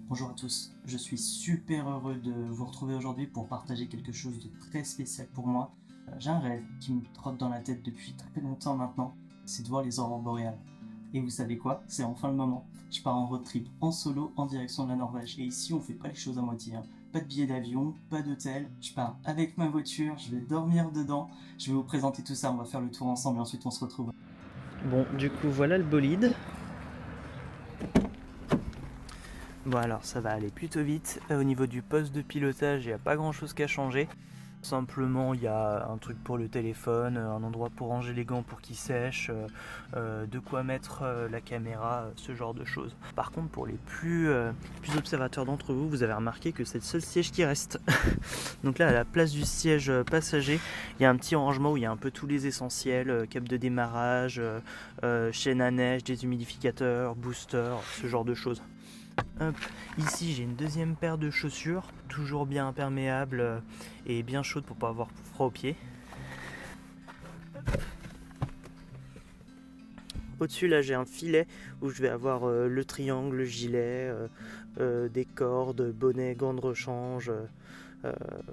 Bonjour à tous, je suis super heureux de vous retrouver aujourd'hui pour partager quelque chose de très spécial pour moi. J'ai un rêve qui me trotte dans la tête depuis très longtemps maintenant, c'est de voir les aurores boréales. Et vous savez quoi? C'est enfin le moment. Je pars en road trip en solo en direction de la Norvège. Et ici on fait pas les choses à moitié, hein. Pas de billet d'avion, pas d'hôtel. Je pars avec ma voiture, je vais dormir dedans. Je vais vous présenter tout ça, on va faire le tour ensemble et ensuite on se retrouve. Bon, du coup, voilà le bolide. Bon, alors ça va aller plutôt vite. Au niveau du poste de pilotage, il n'y a pas grand chose qu'à changer. Simplement, il y a un truc pour le téléphone, un endroit pour ranger les gants pour qu'ils sèchent, de quoi mettre la caméra, ce genre de choses. Par contre, pour les plus observateurs d'entre vous, vous avez remarqué que c'est le seul siège qui reste. Donc là, à la place du siège passager, il y a un petit rangement où il y a un peu tous les essentiels, cap de démarrage, chaîne à neige, déshumidificateur, booster, ce genre de choses. Hop. Ici j'ai une deuxième paire de chaussures, toujours bien imperméable et bien chaude pour pas avoir froid aux pieds. Au-dessus là j'ai un filet où je vais avoir le triangle, le gilet, des cordes, bonnet, gants de rechange.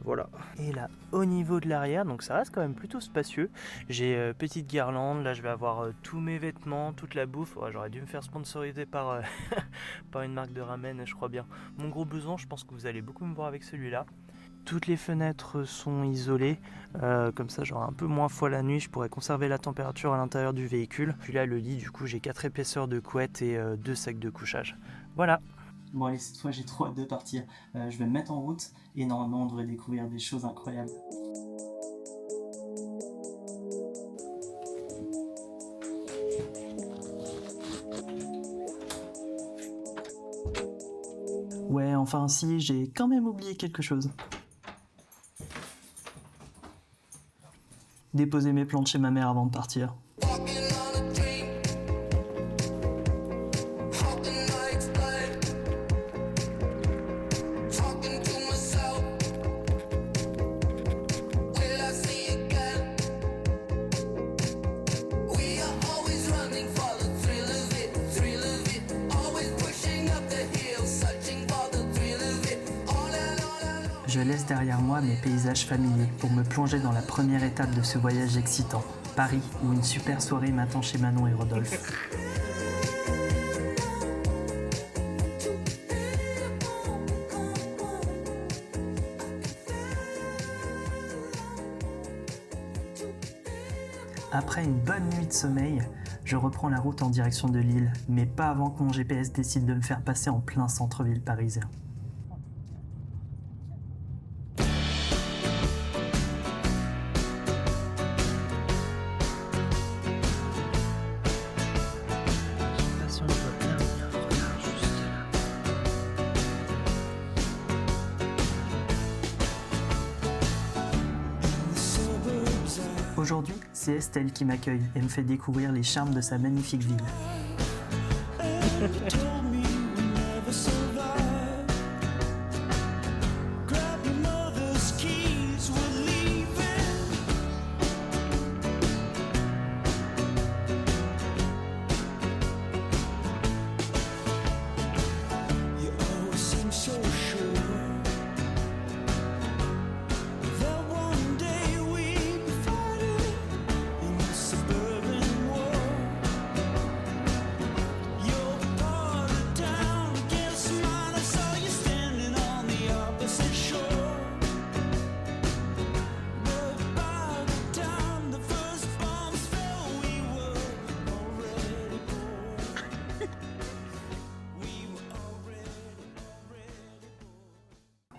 Voilà. Et là, au niveau de l'arrière, donc ça reste quand même plutôt spacieux. J'ai petite guirlande, là je vais avoir tous mes vêtements, toute la bouffe. Ouais, j'aurais dû me faire sponsoriser par, par une marque de ramen, je crois bien. Mon gros blouson, je pense que vous allez beaucoup me voir avec celui-là. Toutes les fenêtres sont isolées, comme ça j'aurai un peu moins froid la nuit, je pourrais conserver la température à l'intérieur du véhicule. Puis là le lit, du coup j'ai 4 épaisseurs de couette et 2 sacs de couchage. Voilà. Bon allez, cette fois j'ai trop hâte de partir. Je vais me mettre en route et normalement on devrait découvrir des choses incroyables. Ouais, enfin si, j'ai quand même oublié quelque chose. Déposer mes plantes chez ma mère avant de partir. Je laisse derrière moi mes paysages familiers pour me plonger dans la première étape de ce voyage excitant, Paris, où une super soirée m'attend chez Manon et Rodolphe. Après une bonne nuit de sommeil, je reprends la route en direction de Lille, mais pas avant que mon GPS décide de me faire passer en plein centre-ville parisien. Aujourd'hui, c'est Estelle qui m'accueille et me fait découvrir les charmes de sa magnifique ville.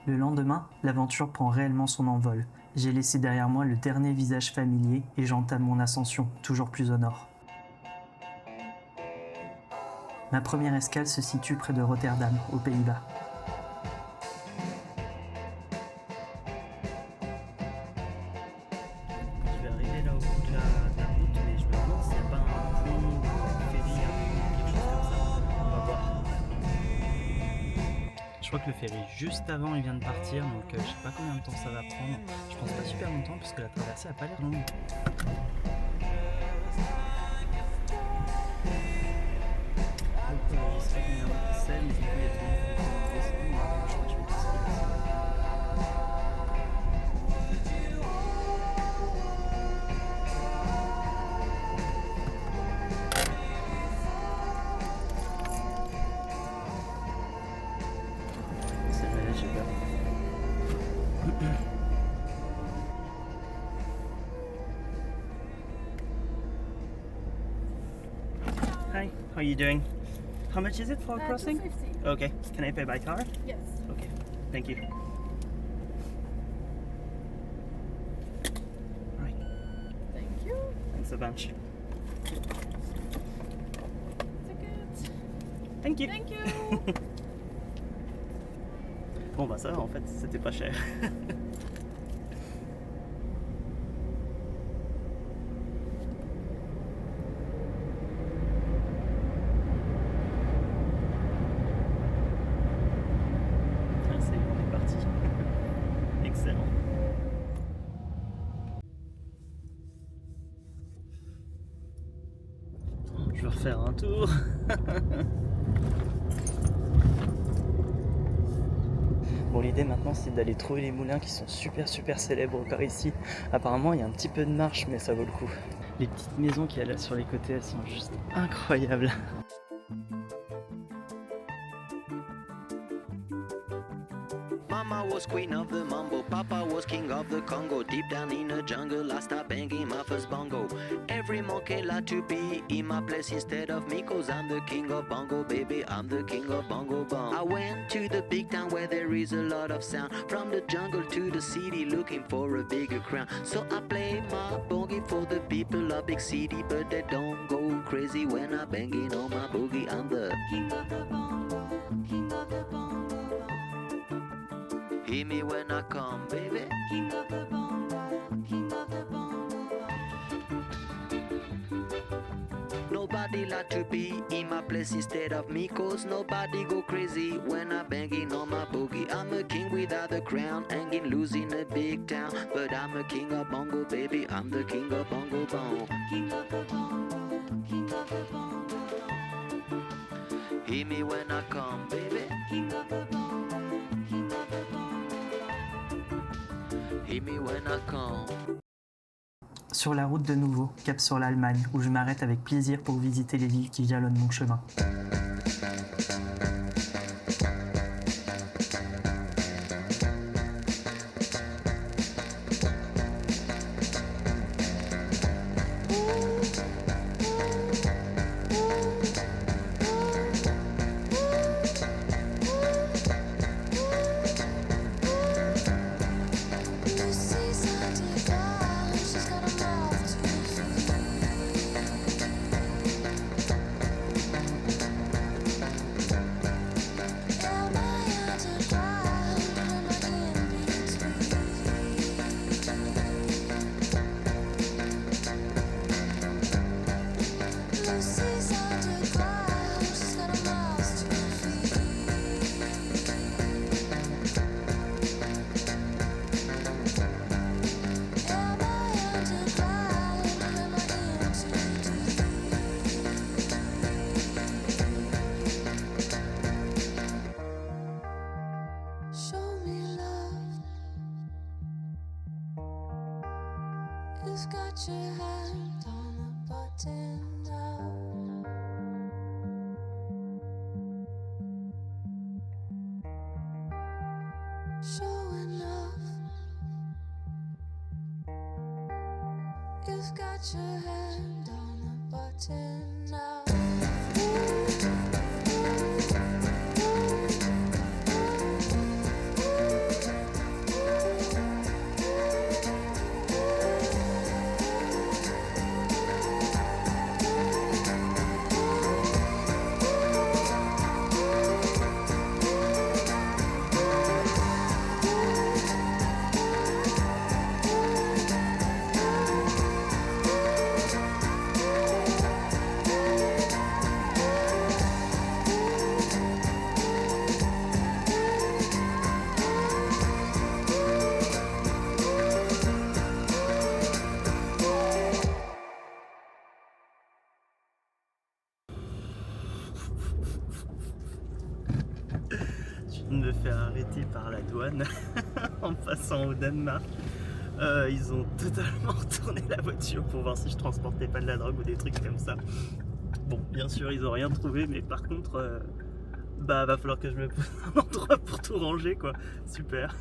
Le lendemain, l'aventure prend réellement son envol. J'ai laissé derrière moi le dernier visage familier et j'entame mon ascension, toujours plus au nord. Ma première escale se situe près de Rotterdam, aux Pays-Bas. Je vais arriver là au bout de la route, mais je me demande s'il n'y a pas un pont, un ferry, quelque chose comme ça. On va voir. Je crois que le ferry juste avant il vient de partir, donc je sais pas combien de temps ça va prendre. Je pense pas super longtemps parce que la traversée a pas l'air longue. Donc, je sais pas combien c'est, mais du coup il y a tout le monde. are you doing? How much is it for crossing? 250. Okay, can I pay by card? Yes. Okay, thank you. Right, Thank you. thanks a bunch. Ticket. Thank you. Thank you. Bon bah ça va en fait, c'était pas cher. Ah, c'est bon, on est parti. Excellent. Je vais refaire un tour. Bon, l'idée maintenant c'est d'aller trouver les moulins qui sont super célèbres par ici. Apparemment il y a un petit peu de marche mais ça vaut le coup. Les petites maisons qu'il y a là sur les côtés, elles sont juste incroyables. Mama was queen of the mambo, Papa was king of the Congo. Deep down in the jungle, I start banging my first bongo. Every monkey like to be in my place instead of me, 'cause I'm the king of bongo, baby, I'm the king of bongo bong. I went to the big town where there is a lot of sound. From the jungle to the city, looking for a bigger crown. So I play my boogie for the people of big city, but they don't go crazy when I banging on my boogie. I'm the king of the bongo, king of the bongo. Hear me when I come, baby. King of the bongo, king of the bongo. Nobody like to be in my place instead of me, 'cause nobody go crazy when I banging on my boogie. I'm a king without a crown, hanging loose in a big town, but I'm a king of bongo, baby. I'm the king of bongo bong. King of the bongo, king of the bongo. Hear me when I come, baby. King of the bongo, king of the bongo. Hear me when I come. Sur la route de nouveau, cap sur l'Allemagne, où je m'arrête avec plaisir pour visiter les villes qui jalonnent mon chemin. You've got your hand on the button now. Showing off. You've got your hand on the button now. Je viens de me faire arrêter par la douane en passant au Danemark. Ils ont totalement retourné la voiture pour voir si je transportais pas de la drogue ou des trucs comme ça. Bon, bien sûr, ils ont rien trouvé, mais par contre, va falloir que je me pose un endroit pour tout ranger, quoi. Super.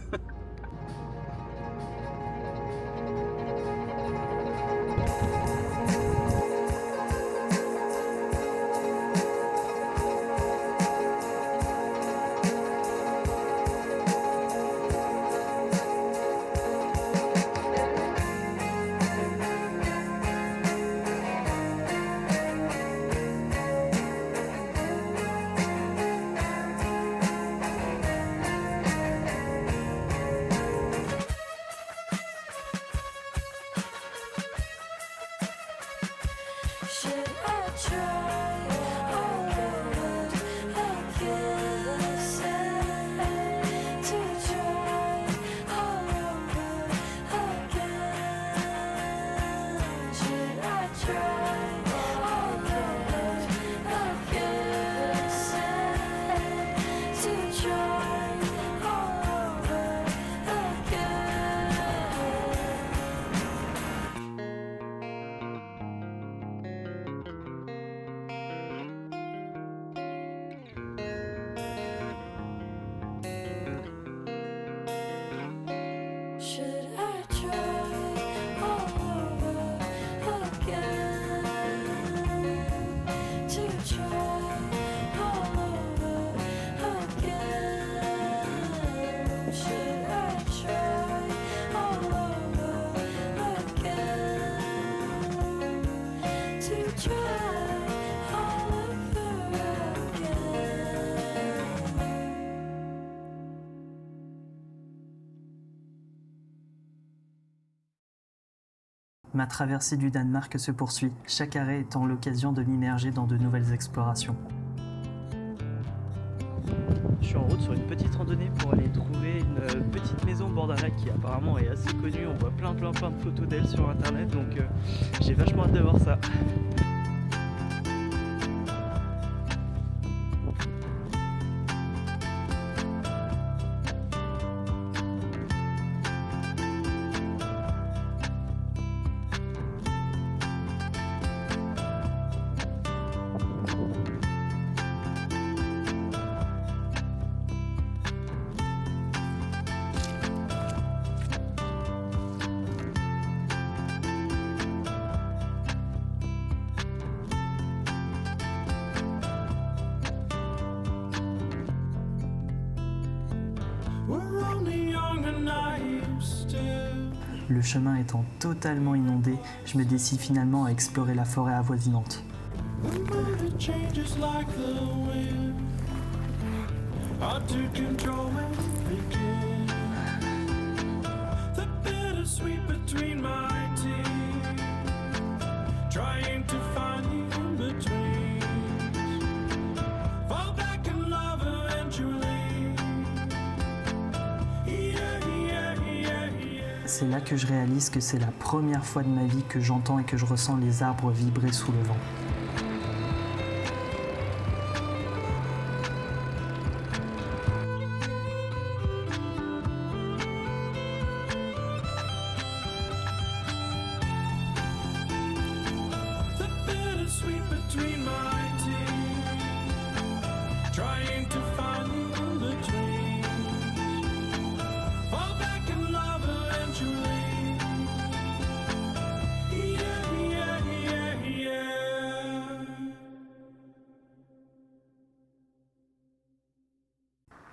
try all over again. Should I try all over again? To try all over again. Should I try all over again? To try all over again. Ma traversée du Danemark se poursuit, chaque arrêt étant l'occasion de m'immerger dans de nouvelles explorations. Je suis en route sur une petite randonnée pour aller trouver une petite maison au bord d'un lac qui apparemment est assez connue. On voit plein de photos d'elle sur internet, donc j'ai vachement hâte de voir ça. Le chemin étant totalement inondé, je me décide finalement à explorer la forêt avoisinante. C'est là que je réalise que c'est la première fois de ma vie que j'entends et que je ressens les arbres vibrer sous le vent.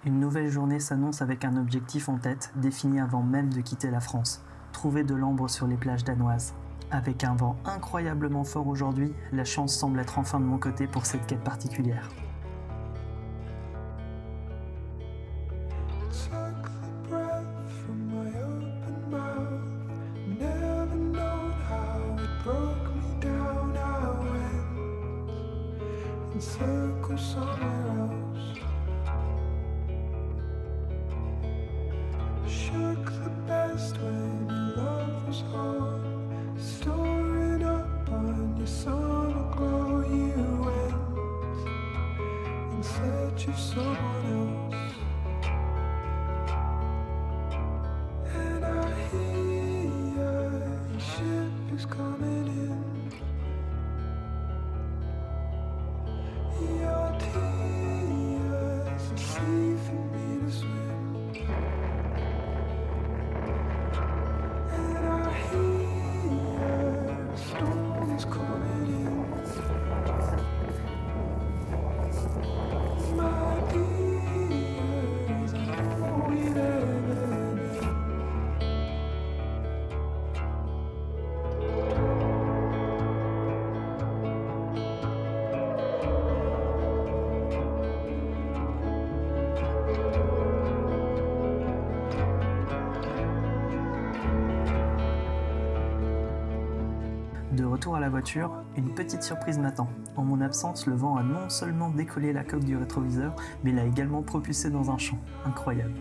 Une nouvelle journée s'annonce avec un objectif en tête, défini avant même de quitter la France. Trouver de l'ambre sur les plages danoises. Avec un vent incroyablement fort aujourd'hui, la chance semble être enfin de mon côté pour cette quête particulière. De retour à la voiture, une petite surprise m'attend. En mon absence, le vent a non seulement décollé la coque du rétroviseur, mais l'a également propulsé dans un champ. Incroyable.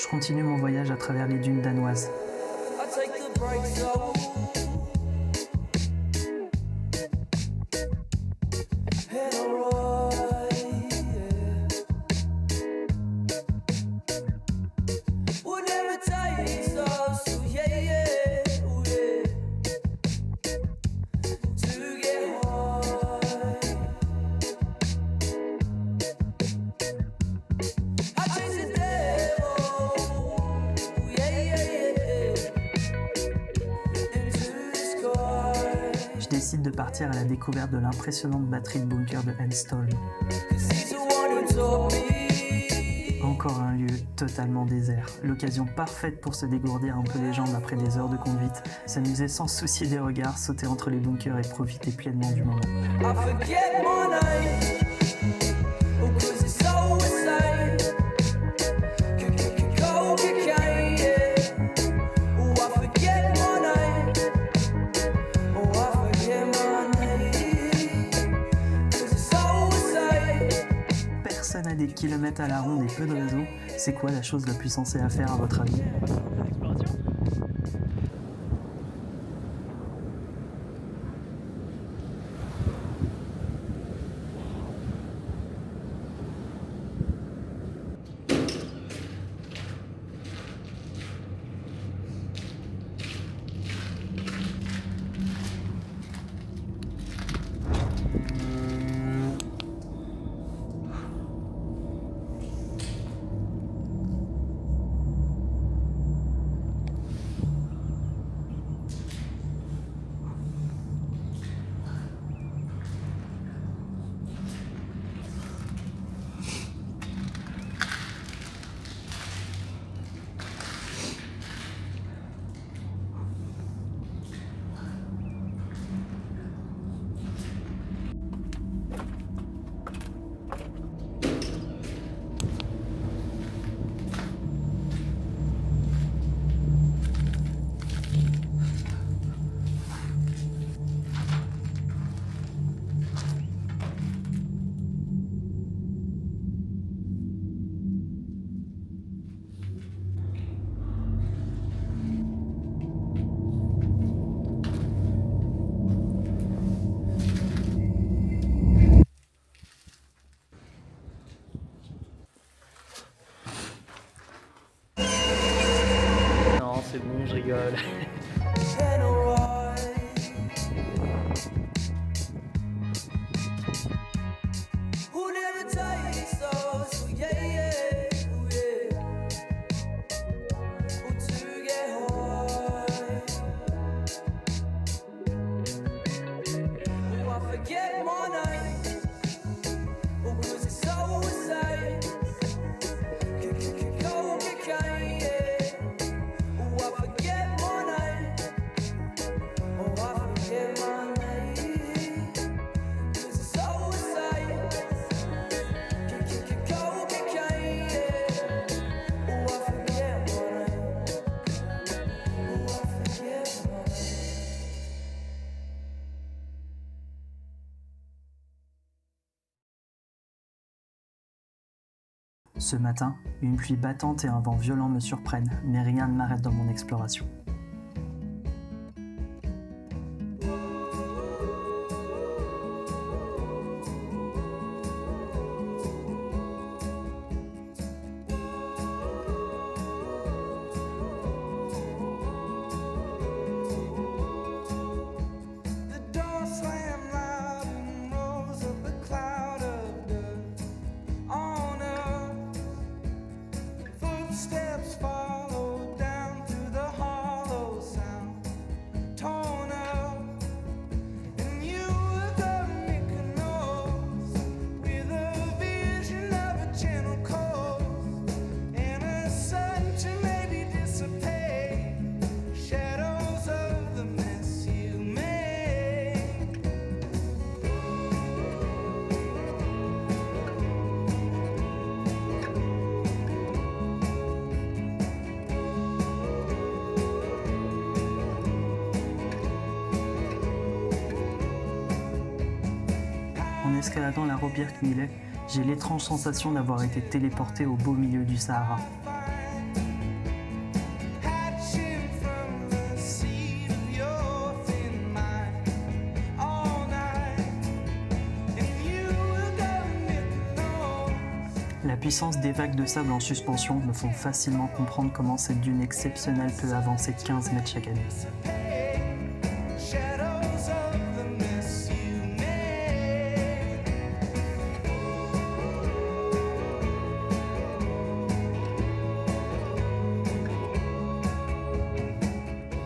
Je continue mon voyage à travers les dunes danoises. Je décide de partir à la découverte de l'impressionnante batterie de bunker de Henstall. Encore un lieu totalement désert, l'occasion parfaite pour se dégourdir un peu les jambes après des heures de conduite, s'amuser sans se soucier des regards, sauter entre les bunkers et profiter pleinement du moment. Personne n'a des kilomètres à la ronde et peu de réseau, c'est quoi la chose la plus sensée à faire à votre avis? Non, c'est bon, je rigole. Ce matin, une pluie battante et un vent violent me surprennent, mais rien ne m'arrête dans mon exploration. En escaladant la Robert Knillet, j'ai l'étrange sensation d'avoir été téléporté au beau milieu du Sahara. La puissance des vagues de sable en suspension me font facilement comprendre comment cette dune exceptionnelle peut avancer 15 mètres chaque année.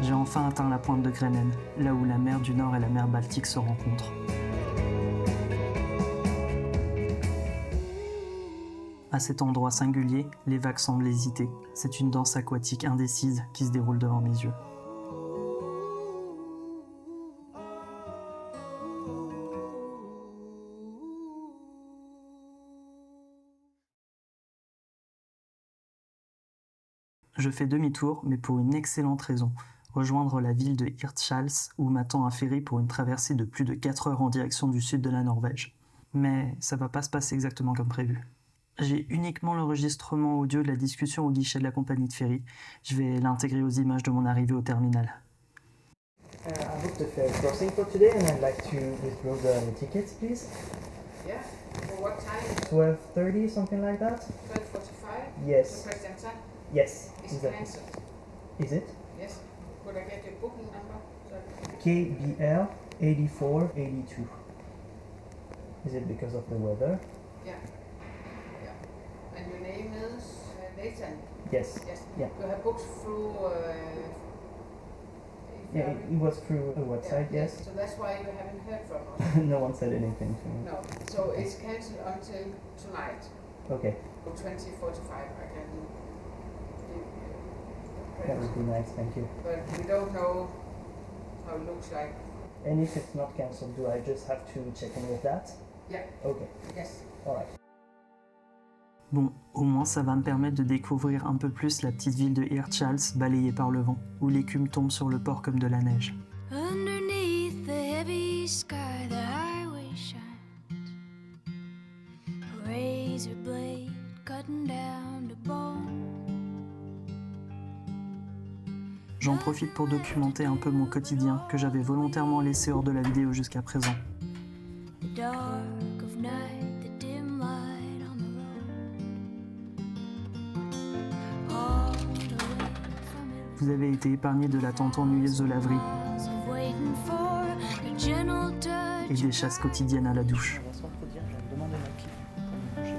J'ai enfin atteint la pointe de Grennen, là où la mer du Nord et la mer Baltique se rencontrent. À cet endroit singulier, les vagues semblent hésiter. C'est une danse aquatique indécise qui se déroule devant mes yeux. Je fais demi-tour, mais pour une excellente raison. Rejoindre la ville de Hirtshals où m'attend un ferry pour une traversée de plus de 4 heures en direction du sud de la Norvège. Mais ça va pas se passer exactement comme prévu. J'ai uniquement l'enregistrement audio de la discussion au guichet de la compagnie de ferry. Je vais l'intégrer aux images de mon arrivée au terminal. I booked a ferry crossing for today and I'd like to withdraw the tickets, please. Yeah. For what time? 12:30, something like that? 12:45? Yes. To Christiansand? Yes, It's exactly. cancelled. Is it? Yes. Could I get your booking number? Sorry. KBL 8482. Is it because of the weather? Yeah. Yeah. And your name is Nathan? Yes. Yes. Yeah. You have booked through... Yeah, it was through a website, yes. So that's why you haven't heard from us? No one said anything to me. No. So it's cancelled until tonight. Okay, 20:45. I can give you the that would be nice, thank you. But we don't know how it looks like. And if it's not cancelled, do I just have to check in with that? Yeah. Okay, Yes. alright. Bon, au moins ça va me permettre de découvrir un peu plus la petite ville de Hirtshals balayée par le vent, où l'écume tombe sur le port comme de la neige. Underneath the heavy sky, the highway shines. A razor blade cutting down the bone. J'en profite pour documenter un peu mon quotidien que j'avais volontairement laissé hors de la vidéo jusqu'à présent. The dark of night, the dim light on the road. All the way from it. Vous avez été épargné de l'attente ennuyeuse de laverie Miles of waiting for the gentle touch. et des chasses quotidiennes à la douche. Bonsoir, faut dire, je viens de demander ma clé pour me manger.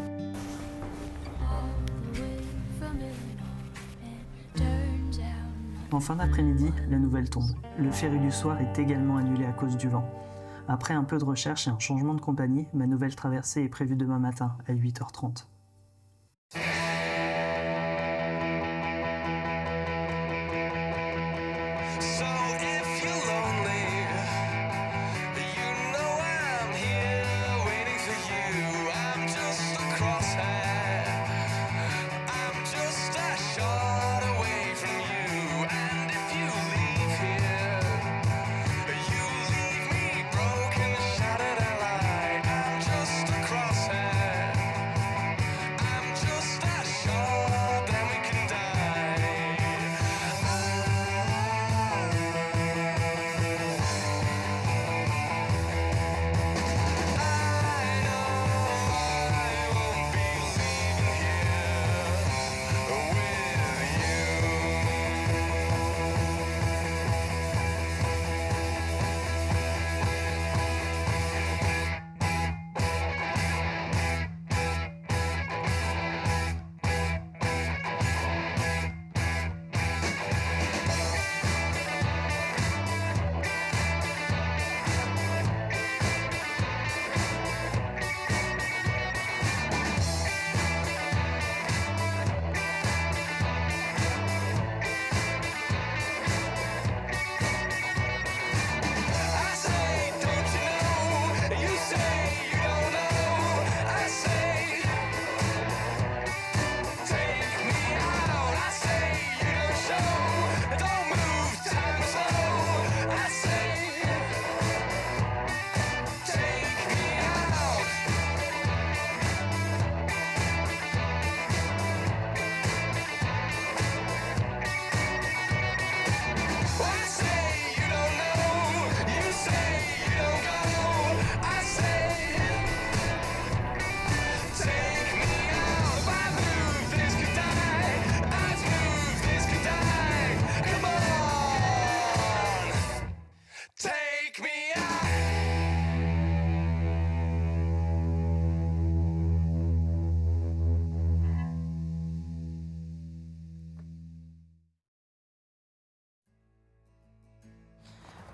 All the way from it. It turns out. En fin d'après-midi, la nouvelle tombe. Le ferry du soir est également annulé à cause du vent. Après un peu de recherche et un changement de compagnie, ma nouvelle traversée est prévue demain matin à 8h30. So if you're lonely, you know I'm here waiting for you. I'm just a crosshair. I'm just a shot away from you. And if you leave here, you leave me broken, shattered and light. I'm just a crosshair.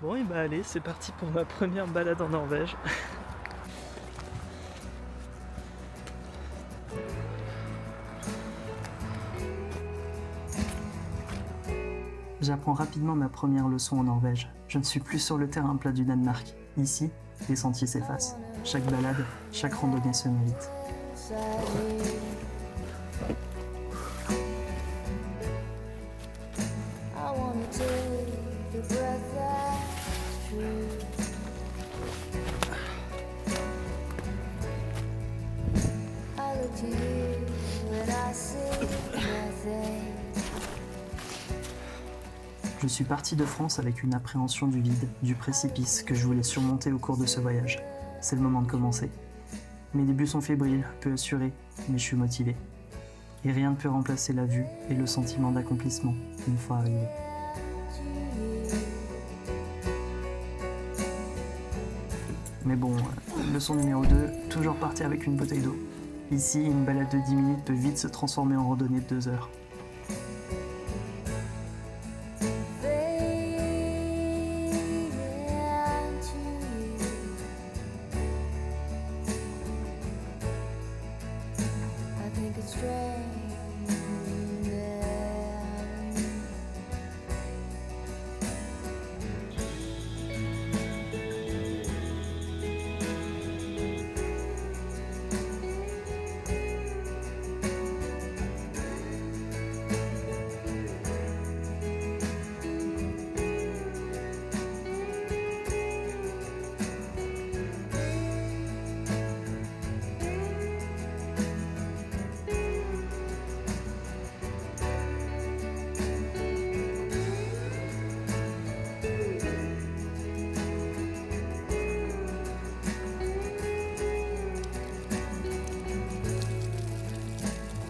Bon et bah allez, c'est parti pour ma première balade en Norvège. J'apprends rapidement ma première leçon en Norvège. Je ne suis plus sur le terrain plat du Danemark. Ici, les sentiers s'effacent. Chaque balade, chaque randonnée se mérite. I wanna take the breath that's true. I look to you when I see nothing. Je suis parti de France avec une appréhension du vide, du précipice que je voulais surmonter au cours de ce voyage. C'est le moment de commencer. Mes débuts sont fébriles, peu assurés, mais je suis motivé. Et rien ne peut remplacer la vue et le sentiment d'accomplissement une fois arrivé. Mais bon, leçon numéro 2, toujours partir avec une bouteille d'eau. Ici, une balade de 10 minutes peut vite se transformer en randonnée de 2 heures.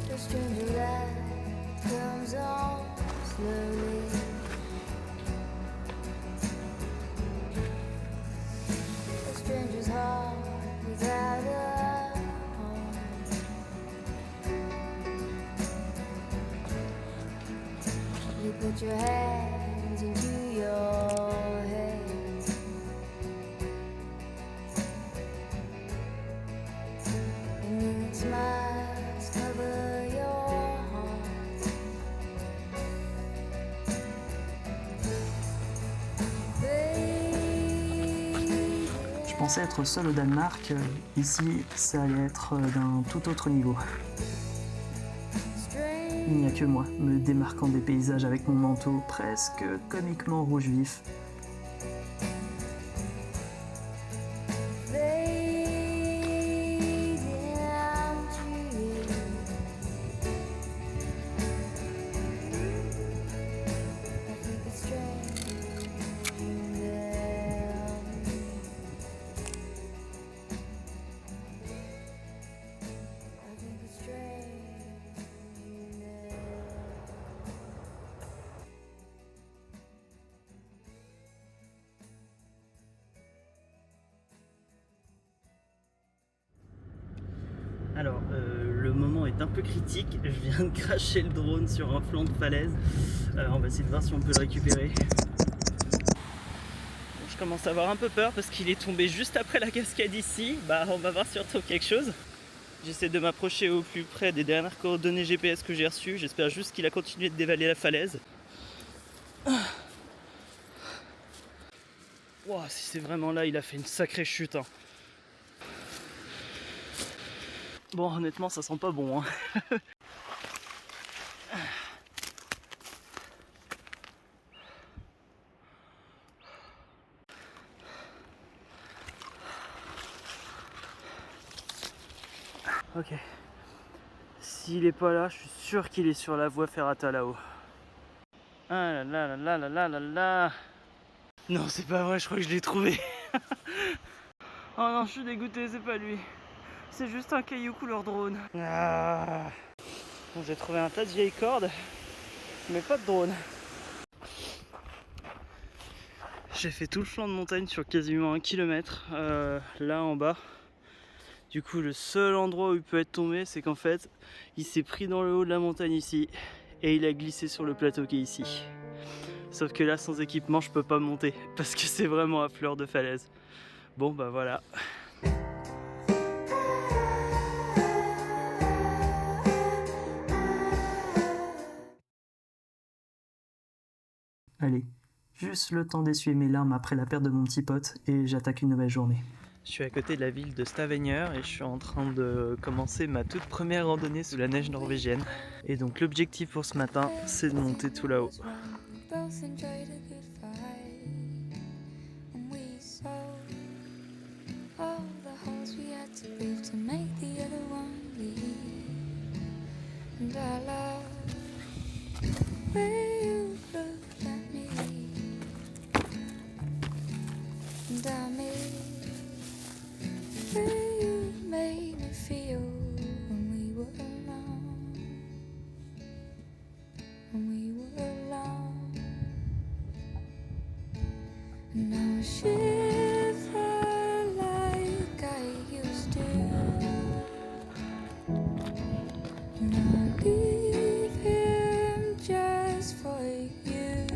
The stranger light comes on slowly. A stranger's heart without a home. You put your hands into your head. And then smiles cover your heart. Je pensais être seul au Danemark, ici ça allait être d'un tout autre niveau. Il n'y a que moi, me démarquant des paysages avec mon manteau presque comiquement rouge vif. Alors, le moment est un peu critique. Je viens de cracher le drone sur un flanc de falaise. On va essayer de voir si on peut le récupérer. Bon, je commence à avoir un peu peur parce qu'il est tombé juste après la cascade ici. Bah, on va voir si on retrouve quelque chose. J'essaie de m'approcher au plus près des dernières coordonnées GPS que j'ai reçues. J'espère juste qu'il a continué de dévaler la falaise. Wow, si c'est vraiment là, il a fait une sacrée chute, hein. Bon, honnêtement, ça sent pas bon, hein. Ok. S'il est pas là, je suis sûr qu'il est sur la voie ferrata là-haut. Ah là là là là là là là. Non, c'est pas vrai, je crois que je l'ai trouvé. Oh non, je suis dégoûté, c'est pas lui. C'est juste un caillou couleur drone. Ah. Bon, j'ai trouvé un tas de vieilles cordes, mais pas de drone. J'ai fait tout le flanc de montagne sur quasiment 1 km, là en bas. Du coup, le seul endroit où il peut être tombé, c'est qu'en fait, il s'est pris dans le haut de la montagne ici, et il a glissé sur le plateau qui est ici. Sauf que là, sans équipement, je peux pas monter parce que c'est vraiment à fleur de falaise. Bon, bah voilà. Allez, juste le temps d'essuyer mes larmes après la perte de mon petit pote et j'attaque une nouvelle journée. Je suis à côté de la ville de Stavanger et je suis en train de commencer ma toute première randonnée sous la neige norvégienne. Et donc l'objectif pour ce matin, c'est de monter tout là-haut. Both enjoyed a good fight, and we saw all the holes we had to build to make the other one leave. And I love where you looked at me, and I miss where you made me feel when we were alone, when we were alone. And now I shiver like I used to, and I leave him just for you.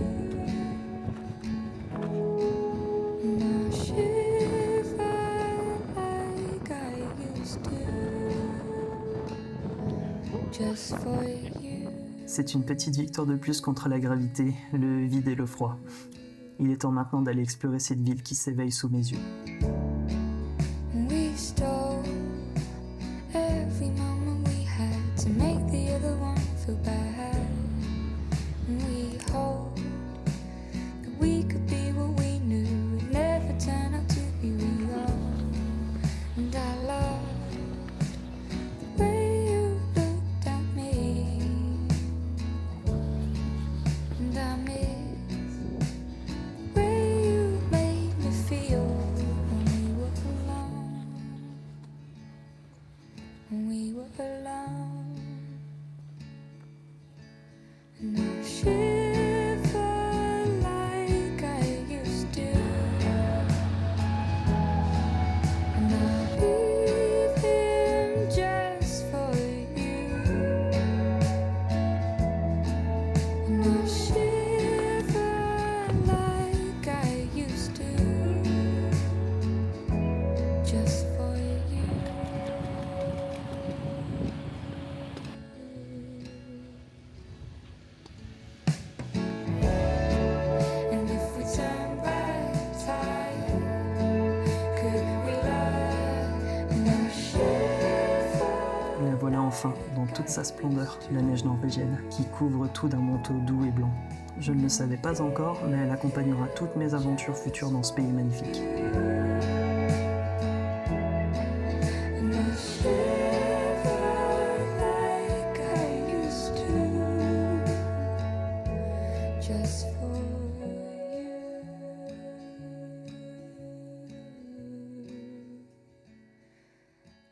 And I shiver like I used to, just for you. C'est une petite victoire de plus contre la gravité, le vide et le froid. Il est temps maintenant d'aller explorer cette ville qui s'éveille sous mes yeux. We stole every moment we had to make the other one feel bad. And we hoped that we could be what we knew would never turn out to be real. And I loved the way you looked at me, and I miss the way you made me feel when we were alone, when we were alone. And I shiver like I used to, and I leave him just for you. And I shiver like I used to, just for you. And if we turn back time, could we love? And I shiver. La voilà enfin, dans toute sa splendeur, la neige norvégienne, qui couvre tout d'un manteau doux et blanc. Je ne le savais pas encore, mais elle accompagnera toutes mes aventures futures dans ce pays magnifique. And I shiver like I used to, just for you.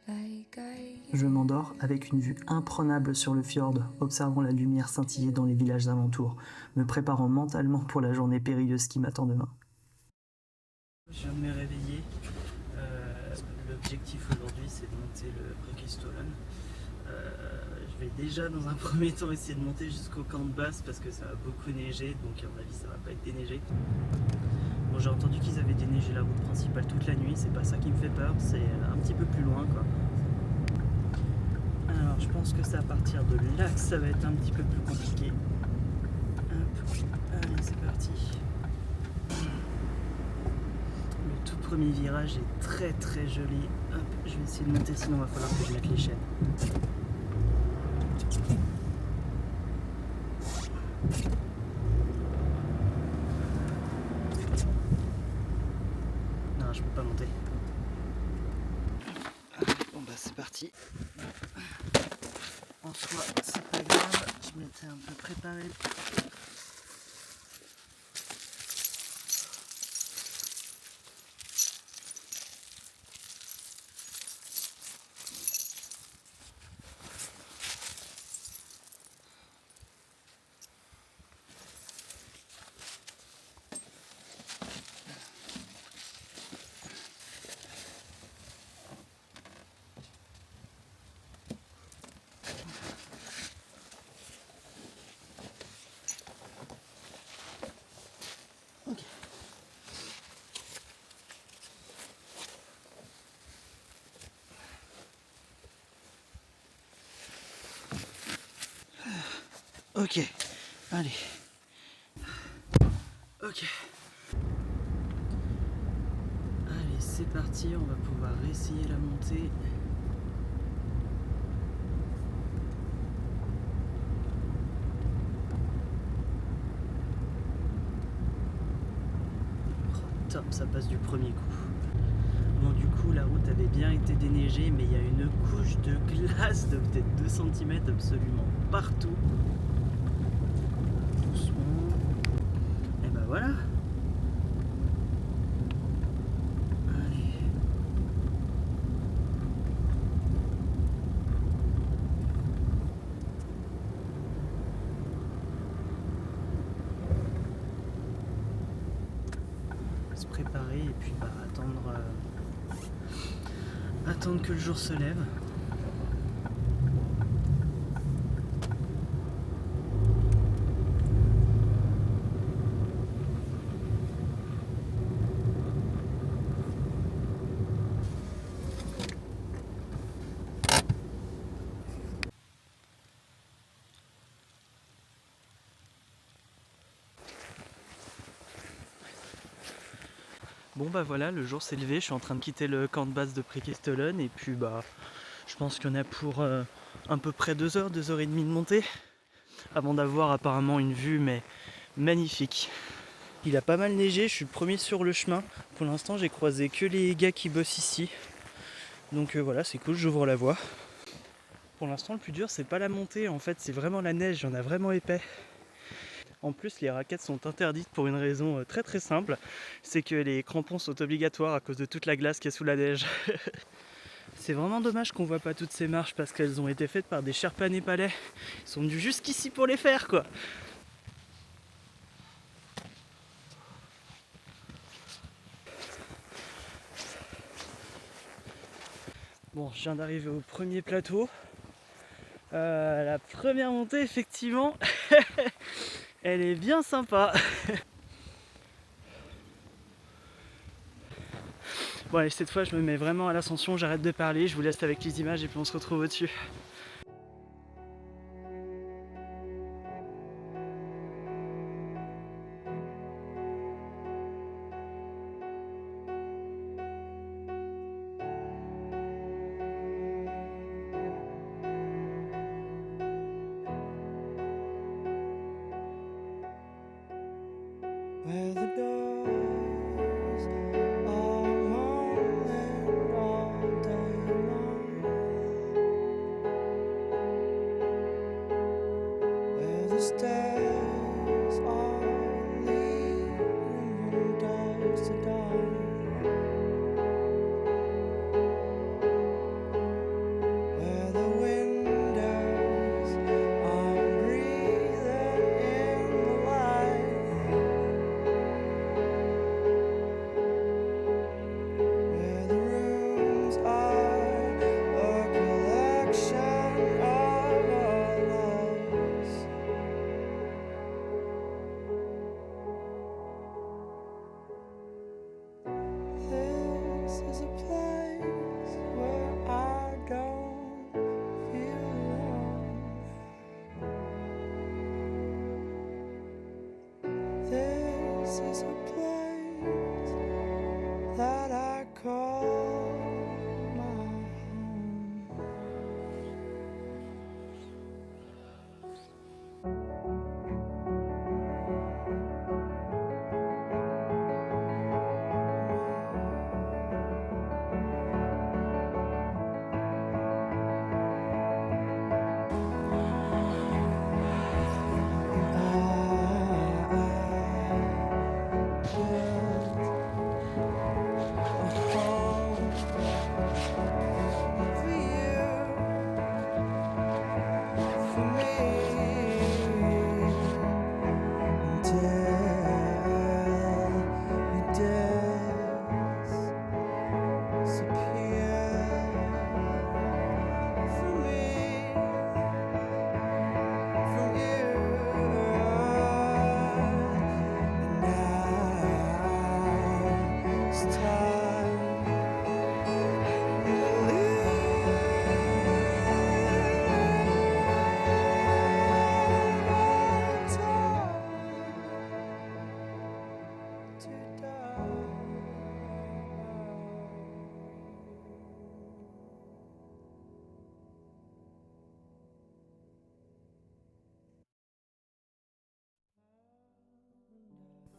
Like I Je m'endors avec une vue imprenable sur le fjord, observant la lumière scintiller dans les villages alentours, me préparant mentalement pour la journée périlleuse qui m'attend demain. Je viens de me réveiller. L'objectif aujourd'hui, c'est de monter le Breakestollen. Je vais déjà dans un premier temps essayer de monter jusqu'au camp de base parce que ça va beaucoup neiger, donc à mon avis ça va pas être déneigé. Bon, j'ai entendu qu'ils avaient déneigé la route principale toute la nuit, c'est pas ça qui me fait peur, c'est un petit peu plus loin quoi. Alors je pense que c'est à partir de là que ça va être un petit peu plus compliqué. Hop, allez c'est parti. Le tout premier virage est très très joli. Hop, je vais essayer de monter, sinon il va falloir que je mette les chaînes. Non, je peux pas monter. Bon bah c'est parti. En soi, c'est pas grave, je m'étais un peu préparé. Ok, allez. Ok. Allez, c'est parti, on va pouvoir essayer la montée. Oh, top, ça passe du premier coup. Bon, du coup, la route avait bien été déneigée, mais il y a une couche de glace de peut-être 2 cm absolument partout. Doucement. Et ben voilà. Allez. Se préparer et puis bah, attendre que le jour se lève. Bon bah voilà, le jour s'est levé, je suis en train de quitter le camp de base de Preikestolen et puis bah je pense qu'il y en a pour à peu près 2 heures, 2 heures et demie de montée avant d'avoir apparemment une vue mais magnifique. Il a pas mal neigé, je suis le premier sur le chemin. Pour l'instant j'ai croisé que les gars qui bossent ici. Donc voilà, c'est cool, j'ouvre la voie. Pour l'instant le plus dur c'est pas la montée, en fait c'est vraiment la neige, il y en a vraiment épais. En plus, les raquettes sont interdites pour une raison très très simple, c'est que les crampons sont obligatoires à cause de toute la glace qui est sous la neige. C'est vraiment dommage qu'on voit pas toutes ces marches parce qu'elles ont été faites par des Sherpas népalais. Ils sont venus jusqu'ici pour les faire quoi. Bon, je viens d'arriver au premier plateau. La première montée, effectivement, elle est bien sympa. Bon allez, cette fois je me mets vraiment à l'ascension, j'arrête de parler, je vous laisse avec les images et puis on se retrouve au-dessus. Where the doors are moaning all day long, where the stairs are leading from doors to dawn, where the windows are breathing in the light, where the rooms are a collection of our lives.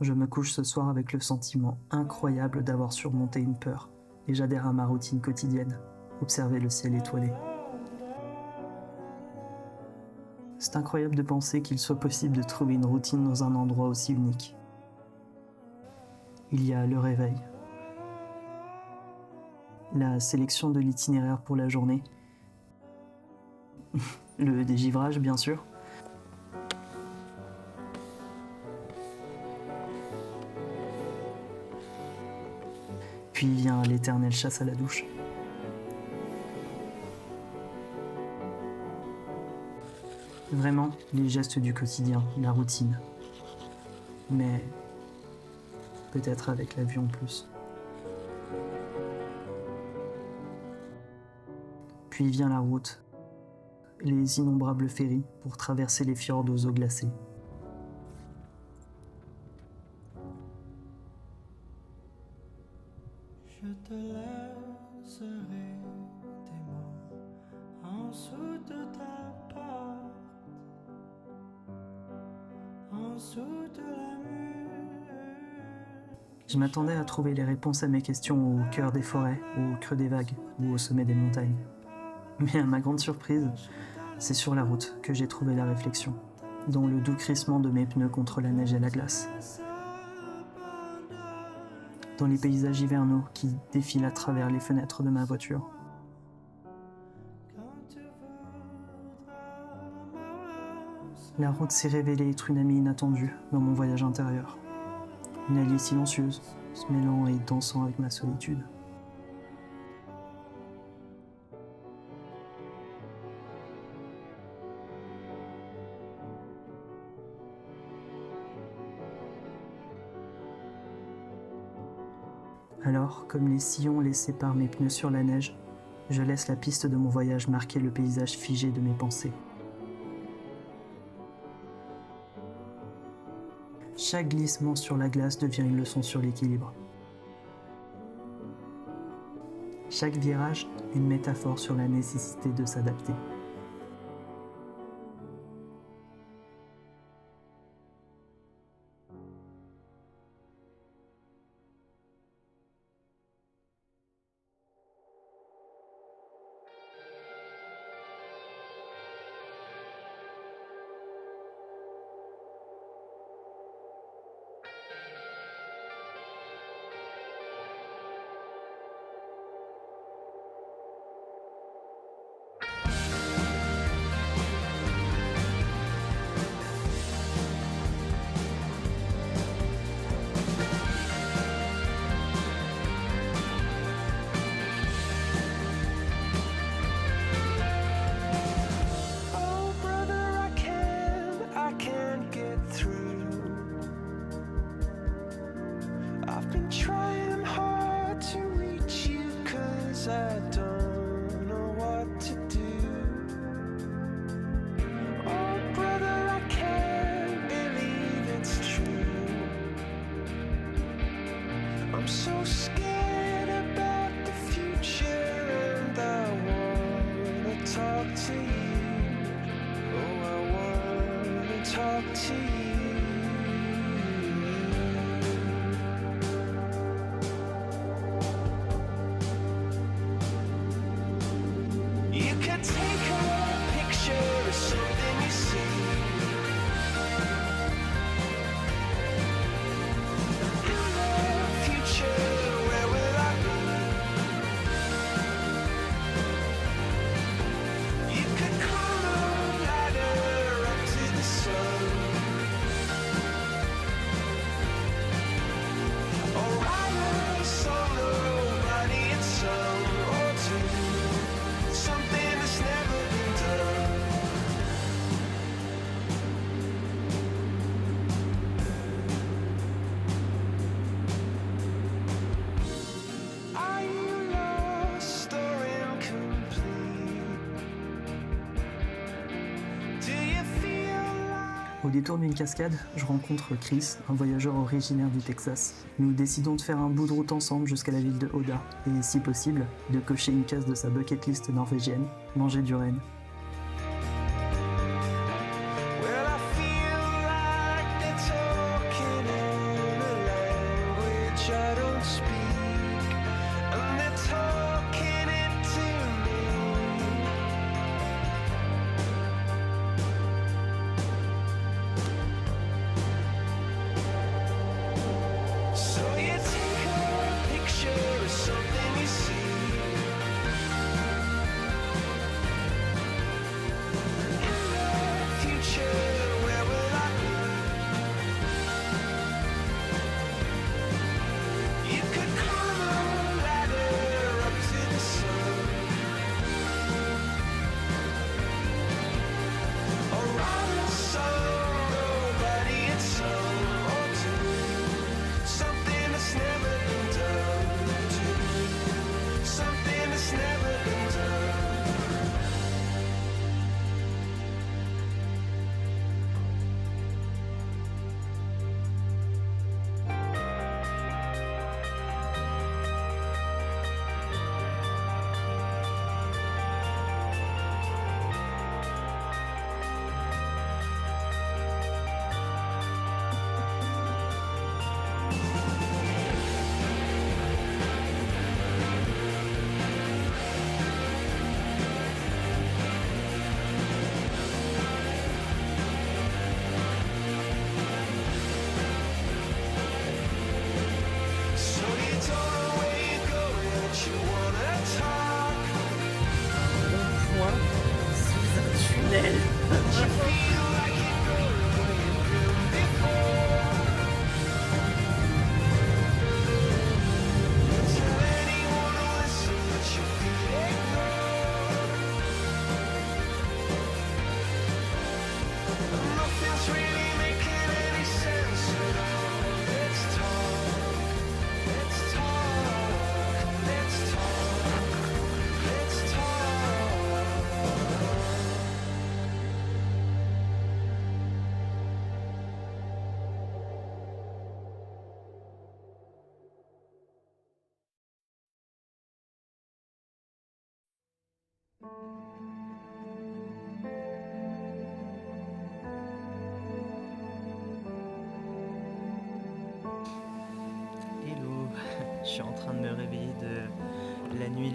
Je me couche ce soir avec le sentiment incroyable d'avoir surmonté une peur, et j'adhère à ma routine quotidienne, observer le ciel étoilé. C'est incroyable de penser qu'il soit possible de trouver une routine dans un endroit aussi unique. Il y a le réveil, la sélection de l'itinéraire pour la journée, le dégivrage bien sûr, puis vient l'éternelle chasse à la douche. Vraiment, les gestes du quotidien, la routine. Mais peut-être avec la vue en plus. Puis vient la route, les innombrables ferries pour traverser les fjords aux eaux glacées. Je te laisserai tes mots en dessous de ta porte, en dessous de la mur. Je m'attendais à trouver les réponses à mes questions au cœur des forêts, au creux des vagues ou au sommet des montagnes. Mais à ma grande surprise, c'est sur la route que j'ai trouvé la réflexion, dans le doux crissement de mes pneus contre la neige et la glace. Dans les paysages hivernaux qui défilent à travers les fenêtres de ma voiture. La route s'est révélée être une amie inattendue dans mon voyage intérieur. Une alliée silencieuse, se mêlant et dansant avec ma solitude. Alors, comme les sillons laissés par mes pneus sur la neige, je laisse la piste de mon voyage marquer le paysage figé de mes pensées. Chaque glissement sur la glace devient une leçon sur l'équilibre. Chaque virage, une métaphore sur la nécessité de s'adapter. Oh brother, I can't get through. I've been trying hard to reach you 'cause I don't know what to do. Oh brother, I can't believe it's true. I'm so scared about the future and I wanna talk to you. Oh, I wanna talk to you. You can take a picture of something you see. In the future, where will I be? You could climb a ladder up to the sun, or write a song of body and song, or do something that's never been done. Are you lost or incomplete? Do you feel like Au détour d'une cascade, je rencontre Chris, un voyageur originaire du Texas. Nous décidons de faire un bout de route ensemble jusqu'à la ville de Oda, et si possible, de cocher une case de sa bucket list norvégienne, manger du renne. well, I feel like they're talking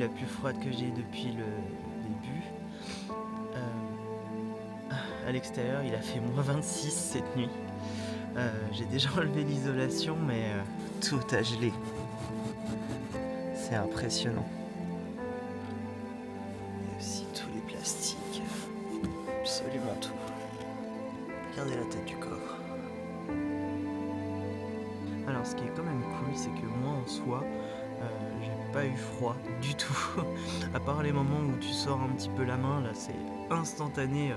la plus froide que j'ai depuis le début. À l'extérieur, il a fait moins 26 cette nuit. J'ai déjà enlevé l'isolation, mais tout a gelé. C'est impressionnant. Et aussi tous les plastiques. Absolument tout. Regardez la tête du coffre. Alors ce qui est quand même cool, c'est que moi en soi, j'ai pas eu froid du tout. À part les moments où tu sors un petit peu la main, là c'est instantané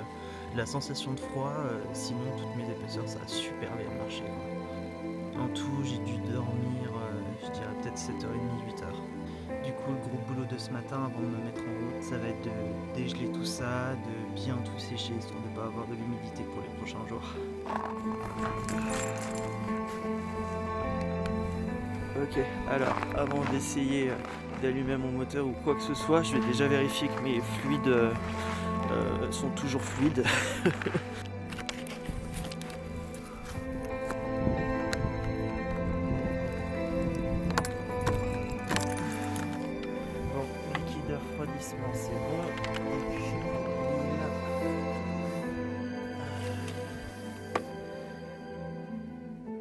la sensation de froid. Sinon toutes mes épaisseurs ça a super bien marché, quoi. En tout j'ai dû dormir, je dirais peut-être 7h30, 8h. Du coup le gros boulot de ce matin avant de me mettre en route, ça va être de dégeler tout ça, de bien tout sécher histoire de pas avoir de l'humidité pour les prochains jours. Ok, alors avant d'essayer d'allumer mon moteur ou quoi que ce soit, je vais déjà vérifier que mes fluides sont toujours fluides. Bon, liquide de refroidissement, c'est bon. Et puis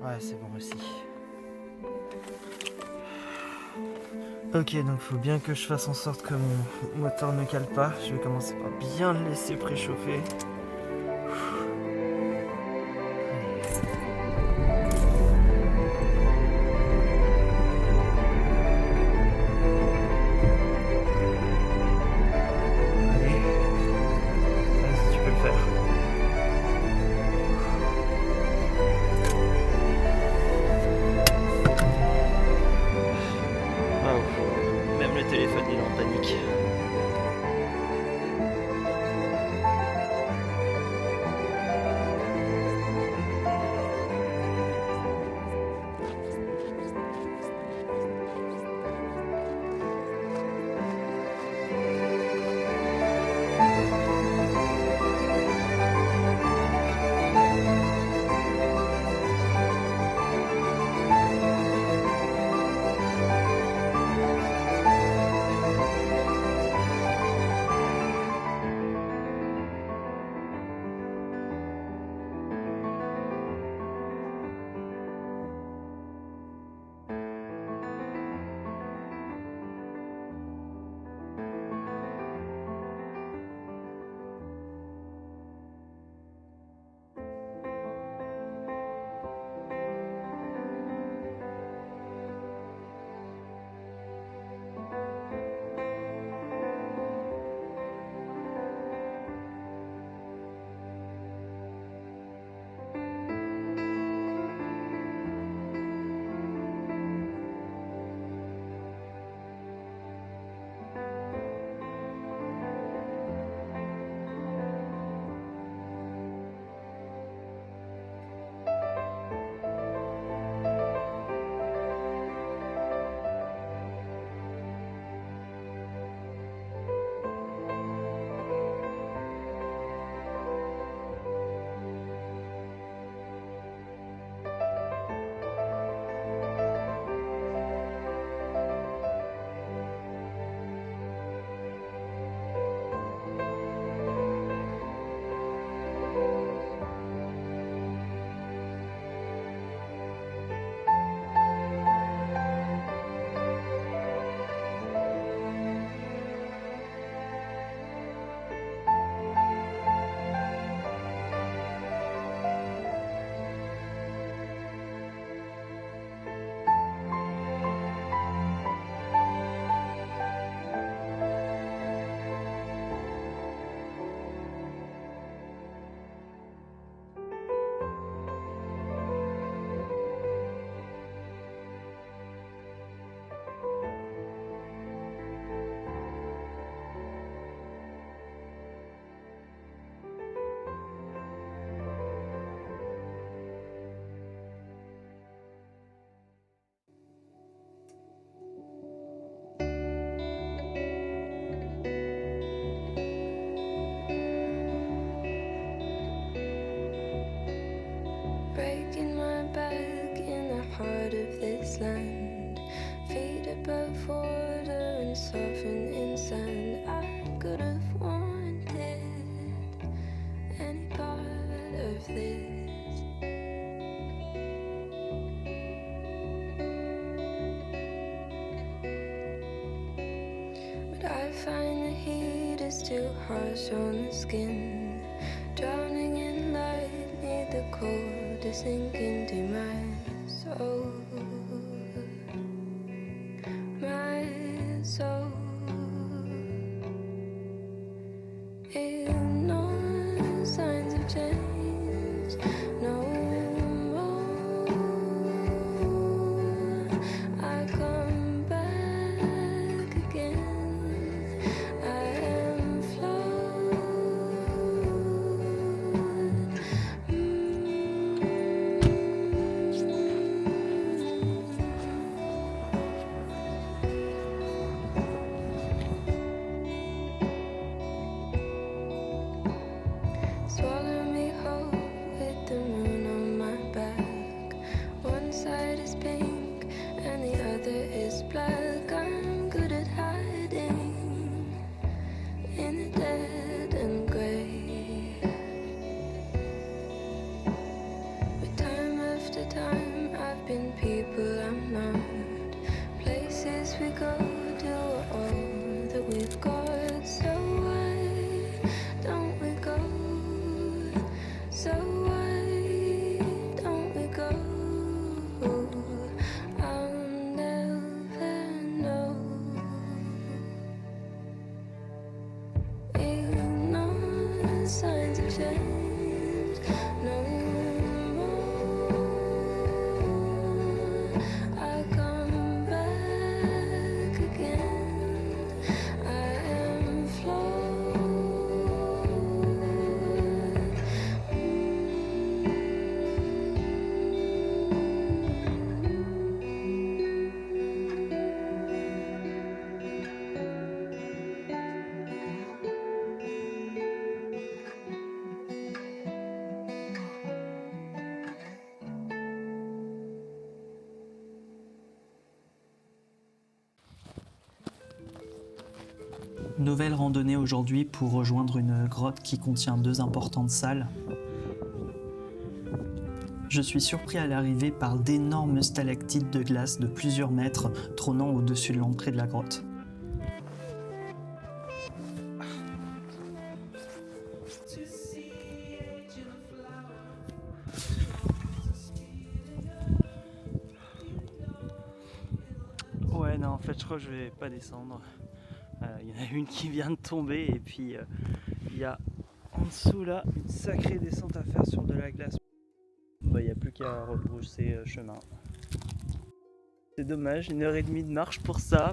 là. Ouais, c'est bon aussi. Ok, donc faut bien que je fasse en sorte que mon moteur ne cale pas. Je vais commencer par bien le laisser préchauffer. Allez, vas-y, tu peux le faire. Même le téléphone il est en panique. Breaking my back in the heart of this land, feet above water and softening of this. But I find the heat is too harsh on the skin. Drowning in light, need the cold to sink into my soul. My soul. Ignore signs of change. No more. I come back again. I am flawed. Swallow me whole with the moon on my back. One side is pink and the other is black. I'm good at hiding in the dead and grey. But time after time I've been people I'm not. Places we go do all that we've got. So why don't we go? So why don't we go? I'll never know. Ignore signs of change. No more. I come back again. I am flawed. Nouvelle randonnée aujourd'hui pour rejoindre une grotte qui contient 2 importantes salles. Je suis surpris à l'arrivée par d'énormes stalactites de glace de plusieurs mètres trônant au-dessus de l'entrée de la grotte. Ouais, non, en fait, je crois que je vais pas descendre. Il y en a une qui vient de tomber et puis il y a en dessous là une sacrée descente à faire sur de la glace. Il n'y a plus qu'à rebrousser chemin. C'est dommage, 1h30 de marche pour ça.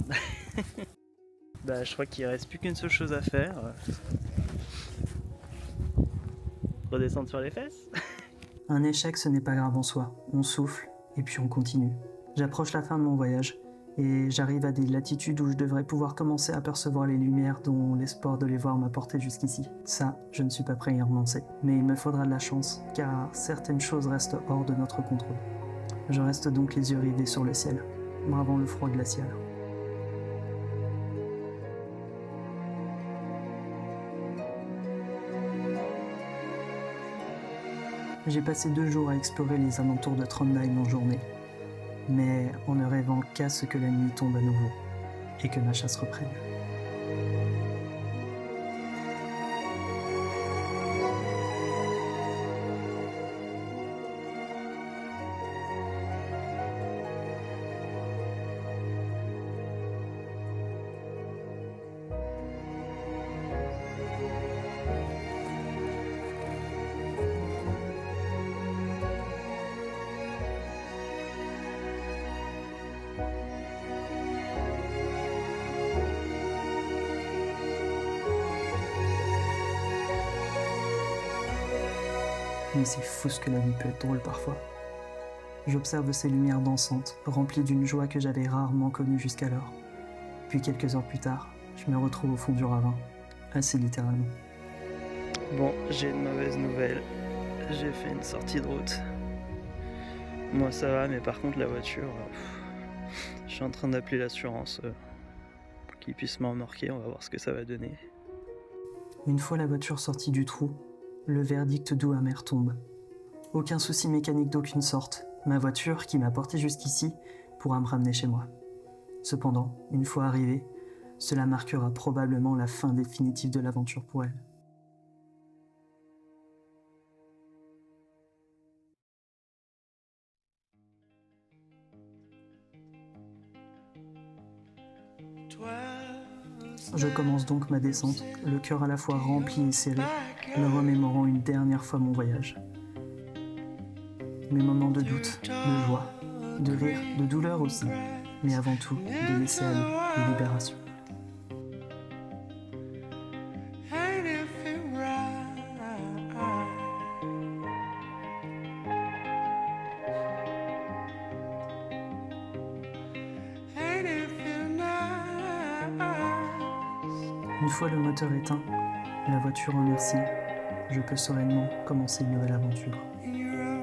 Je crois qu'il reste plus qu'une seule chose à faire. Redescendre sur les fesses. Un échec, ce n'est pas grave en soi. On souffle et puis on continue. J'approche la fin de mon voyage. Et j'arrive à des latitudes où je devrais pouvoir commencer à percevoir les lumières dont l'espoir de les voir m'a porté jusqu'ici. Ça, je ne suis pas prêt à y renoncer. Mais il me faudra de la chance, car certaines choses restent hors de notre contrôle. Je reste donc les yeux rivés sur le ciel, bravant le froid glacial. J'ai passé 2 jours à explorer les alentours de Trondheim en journée. Mais en ne rêvant qu'à ce que la nuit tombe à nouveau et que ma chasse reprenne. Mais c'est fou ce que la vie peut être drôle parfois. J'observe ces lumières dansantes, remplies d'une joie que j'avais rarement connue jusqu'alors. Puis quelques heures plus tard, je me retrouve au fond du ravin, assez littéralement. Bon, j'ai une mauvaise nouvelle. J'ai fait une sortie de route. Moi ça va, mais par contre la voiture, je suis en train d'appeler l'assurance pour qu'ils puissent me remorquer, on va voir ce que ça va donner. Une fois la voiture sortie du trou, le verdict doux amer tombe. Aucun souci mécanique d'aucune sorte. Ma voiture, qui m'a porté jusqu'ici, pourra me ramener chez moi. Cependant, une fois arrivée, cela marquera probablement la fin définitive de l'aventure pour elle. Je commence donc ma descente, le cœur à la fois rempli et serré, me remémorant une dernière fois mon voyage. Mes moments de doute, de joie, de rire, de douleur aussi, mais avant tout, de laisser aller, de libération. Ain't it feel right? Ain't it feel nice? Une fois le moteur éteint, la voiture remercie, je peux sereinement commencer une nouvelle aventure. In your